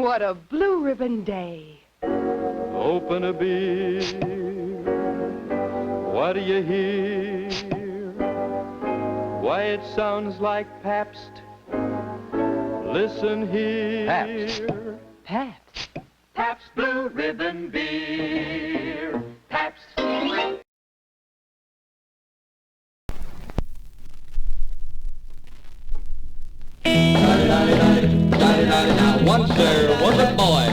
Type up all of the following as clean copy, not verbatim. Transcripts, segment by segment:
What a blue ribbon day. Open a beer. What do you hear? Why, it sounds like Pabst. Listen here. Pabst. Pabst. Pabst Blue Ribbon Beer. Pabst. Now once there was a boy.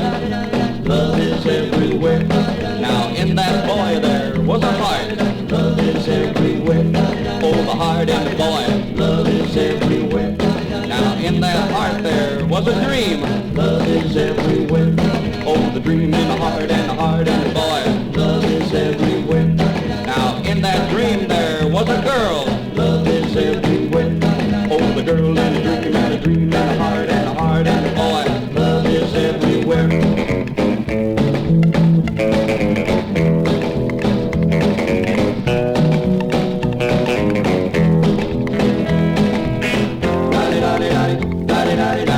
Love is everywhere. Now in that boy there was a heart. Love is everywhere. Oh, the heart in the boy. Love is everywhere. Now in that heart there was a dream. Love is everywhere. Oh, the dream in the heart and the heart in the boy. Love is everywhere. Now in that dream there was a girl. Love is everywhere. Oh, the girl and the dream and the dream and the heart and the heart and the boy. Love is everywhere. Da-di-da-di-da-di, da-di-da-di-da.